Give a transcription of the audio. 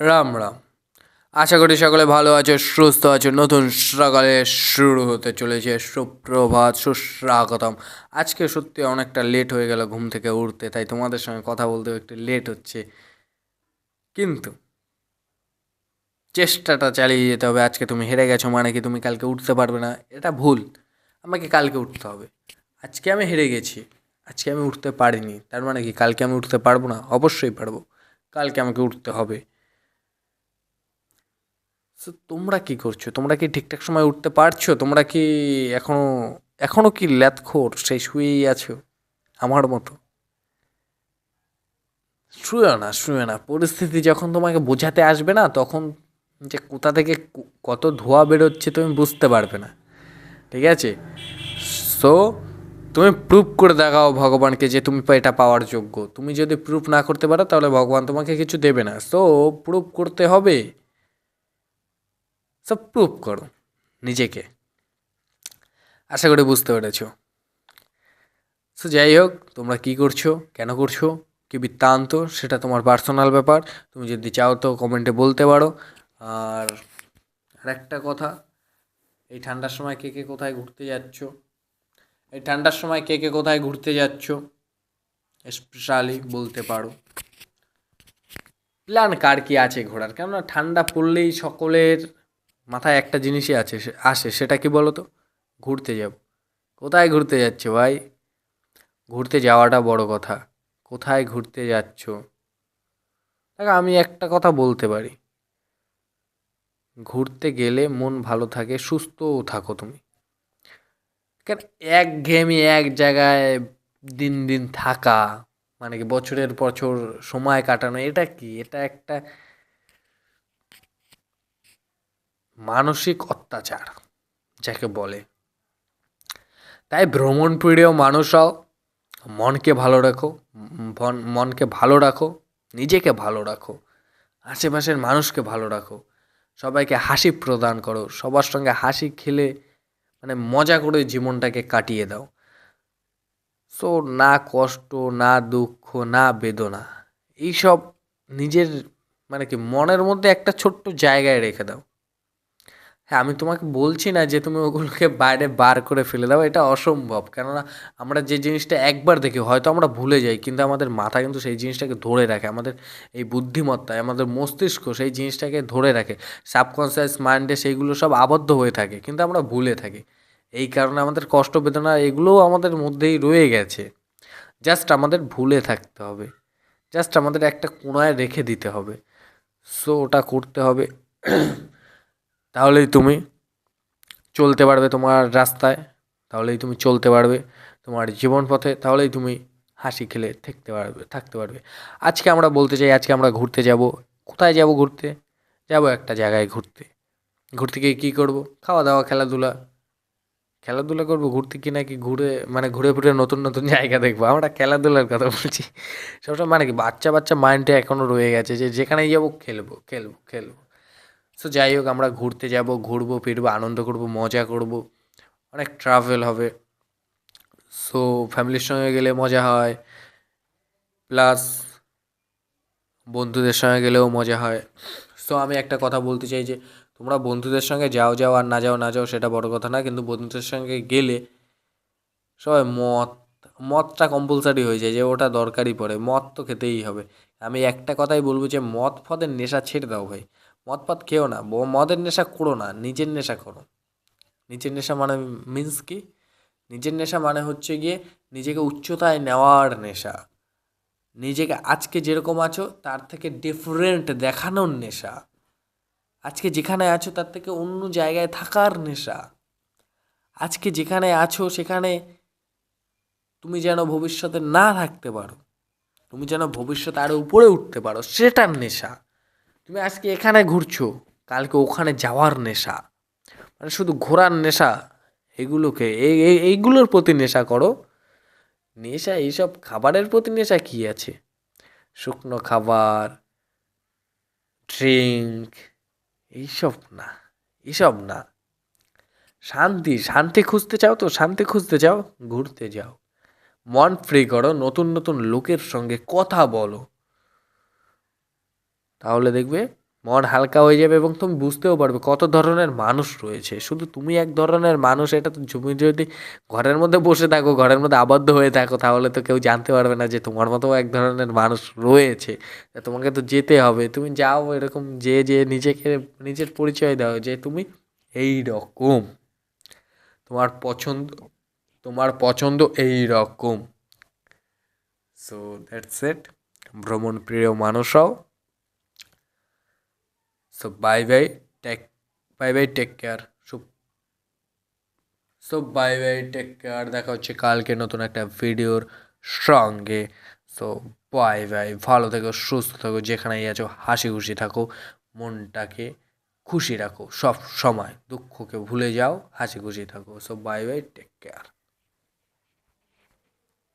রাম রাম। আশা করি সকলে ভালো আছো, সুস্থ আছো। নতুন সকালে শুরু হতে চলেছে, সুপ্রভাত, সুস্বাগতম। আজকে সত্যি অনেকটা লেট হয়ে গেল ঘুম থেকে উঠতে, তাই তোমাদের সঙ্গে কথা বলতেও একটু লেট হচ্ছে, কিন্তু চেষ্টাটা চালিয়ে যেতে হবে। আজকে তুমি হেরে গেছো মানে কি তুমি কালকে উঠতে পারবে না? এটা ভুল। আমাকে কালকে উঠতে হবে। আজকে আমি হেরে গেছি, আজকে আমি উঠতে পারিনি, তার মানে কি কালকে আমি উঠতে পারবো না? অবশ্যই পারবো। কালকে আমাকে উঠতে হবে। সো তোমরা কি করছো? তোমরা কি ঠিকঠাক সময় উঠতে পারছো? তোমরা কি এখনো এখনো কি ল্যাথখোর সেই শুয়েই আছো আমার মতো? শুয়ে না, পরিস্থিতি যখন তোমাকে বোঝাতে আসবে না, তখন যে কোথা থেকে কত ধোঁয়া বেরোচ্ছে তুমি বুঝতে পারবে না। ঠিক আছে? সো তুমি প্রুভ করে দেখাও ভগবানকে যে তুমি এটা পাওয়ার যোগ্য। তুমি যদি প্রুভ না করতে পারো তাহলে ভগবান তোমাকে কিছু দেবে না। সো প্রুভ করতে হবে। সব প্রুভ করো নিজেকে। আশা করি বুঝতে পেরেছো। সো যাই হোক, তোমরা কী করছো, কেন করছো, কী বৃত্তান্ত, সেটা তোমার পার্সোনাল ব্যাপার। তুমি যদি চাও তো কমেন্টে বলতে পারো। আর আরেকটা কথা, এই ঠান্ডার সময় কে কে কোথায় ঘুরতে যাচ্ছ? এই ঠান্ডার সময় কে কে কোথায় ঘুরতে যাচ্ছ স্পেশালি বলতে পারো। প্ল্যান কার কি আছে ঘোরার? কেননা ঠান্ডা পড়লেই সকলের মাথায় একটা জিনিসই আছে, আসে, সেটা কি বলো তো? ঘুরতে যাব। কোথায় ঘুরতে যাচ্ছ ভাই? ঘুরতে যাওয়াটা বড় কথা। কোথায় ঘুরতে যাচ্ছ? দেখো, আমি একটা কথা বলতে পারি, ঘুরতে গেলে মন ভালো থাকে, সুস্থও থাকো তুমি। কেন একঘেয়েমি এক জায়গায় দিন দিন থাকা, মানে কি বছরের বছর সময় কাটানো, এটা কি? এটা একটা মানসিক অত্যাচার যাকে বলে। তাই ভ্রমণ প্রিয় মানুষ হও, মনকে ভালো রাখো, মনকে ভালো রাখো, নিজেকে ভালো রাখো, আশেপাশের মানুষকে ভালো রাখো, সবাইকে হাসি প্রদান করো, সবার সঙ্গে হাসি খেলে মানে মজা করে জীবনটাকে কাটিয়ে দাও। সো না কষ্ট, না দুঃখ, না বেদনা, এইসব নিজের মানে কি মনের মধ্যে একটা ছোট্ট জায়গায় রেখে দাও। হ্যাঁ, আমি তোমাকে বলছি না যে তুমি ওগুলোকে বাইরে বার করে ফেলে দাও, এটা অসম্ভব। কেননা আমরা যে জিনিসটা একবার দেখি হয়তো আমরা ভুলে যাই, কিন্তু আমাদের মাথা কিন্তু সেই জিনিসটাকে ধরে রাখে। আমাদের এই বুদ্ধিমত্তায় আমাদের মস্তিষ্ক সেই জিনিসটাকে ধরে রাখে। সাবকনসিয়াস মাইন্ডে সেইগুলো সব আবদ্ধ হয়ে থাকে, কিন্তু আমরা ভুলে থাকি। এই কারণে আমাদের কষ্ট বেদনা এগুলোও আমাদের মধ্যেই রয়ে গেছে। জাস্ট আমাদের ভুলে থাকতে হবে, জাস্ট আমাদের একটা কোণায় রেখে দিতে হবে। সো ওটা করতে হবে। তাহলেই তুমি চলতে পারবে তোমার রাস্তায়, তাহলেই তুমি চলতে পারবে তোমার জীবন পথে, তাহলেই তুমি হাসি খেলে থাকতে পারবে। আজকে আমরা বলতে চাই, আজকে আমরা ঘুরতে যাব। কোথায় যাব ঘুরতে? যাব একটা জায়গায় ঘুরতে। ঘুরতে গিয়ে কী করবো? খাওয়া দাওয়া, খেলাধুলা। খেলাধুলা করবো ঘুরতে, কি নাকি ঘুরে মানে ঘুরে ফিরে নতুন নতুন জায়গা দেখবো? আমরা খেলাধুলার কথা বলছি। সবসময় মানে কি বাচ্চা বাচ্চা মাইন্ডে এখনও রয়ে গেছে যে যেখানেই যাবো খেলবো খেলবো খেলবো। সো যাই হোক, আমরা ঘুরতে যাব, ঘুরবো ফিরবো, আনন্দ করব, মজা করব, অনেক ট্রাভেল হবে। সো ফ্যামিলির সঙ্গে গেলে মজা হয়, প্লাস বন্ধুদের সঙ্গে গেলেও মজা হয়। সো আমি একটা কথা বলতে চাই যে তোমরা বন্ধুদের সঙ্গে যাও যাও আর না যাও সেটা বড় কথা না, কিন্তু বন্ধুদের সঙ্গে গেলে সবাই মদটা কম্পালসারি হয়ে যায়, যে ওটা দরকারই পড়ে, মদ তো খেতেই হবে। আমি একটা কথাই বলবো যে মদ ফদের নেশা ছেড়ে দাও ভাই। মদ ফদ খেও না, মদের নেশা করো না, নিজের নেশা করো। নিজের নেশা মানে মিন্স কি? নিজের নেশা মানে হচ্ছে গিয়ে নিজেকে উচ্চতায় নেওয়ার নেশা। নিজেকে আজকে যেরকম আছো তার থেকে ডিফারেন্ট দেখানোর নেশা। আজকে যেখানে আছো তার থেকে অন্য জায়গায় থাকার নেশা। আজকে যেখানে আছো সেখানে তুমি যেন ভবিষ্যতে না থাকতে পারো, তুমি যেন ভবিষ্যতে আরও উপরে উঠতে পারো, সেটার নেশা। তুমি আজকে এখানে ঘুরছো, কালকে ওখানে যাওয়ার নেশা। মানে শুধু ঘোরার নেশা, এগুলোকে এইগুলোর প্রতি নেশা করো। নেশা এইসব খাবারের প্রতি নেশা কী আছে? শুকনো খাবার, ড্রিঙ্ক, এইসব না, এইসব না। শান্তি, শান্তি খুঁজতে চাও তো শান্তি খুঁজতে চাও, ঘুরতে যাও। মন ফ্রি করো, নতুন নতুন লোকের সঙ্গে কথা বলো, তাহলে দেখবে মন হালকা হয়ে যাবে এবং তুমি বুঝতেও পারবে কত ধরনের মানুষ রয়েছে। শুধু তুমি এক ধরনের মানুষ, এটা তো তুমি যদি ঘরের মধ্যে বসে থাকো, ঘরের মধ্যে আবদ্ধ হয়ে থাকো, তাহলে তো কেউ জানতে পারবে না যে তোমার মতো এক ধরনের মানুষ রয়েছে। তা তোমাকে তো যেতে হবে, তুমি যাও এরকম যে নিজেকে নিজের পরিচয় দাও যে তুমি এই রকম, তোমার পছন্দ তোমার পছন্দ এই রকম। সো দ্যাটস ইট, ভ্রমণ প্রিয় মানুষরাও। So take bye bye, take care. Bye bye, take care. দেখা হচ্ছে কালকে নতুন একটা ভিডিওর সঙ্গে। সো বাই বাই, ভালো থেকো, সুস্থ থাকো, যেখানেই আছো হাসি খুশি থাকো, মনটাকে খুশি রাখো, সব সময় দুঃখকে ভুলে যাও, হাসি খুশি থাকো। So bye bye, take care.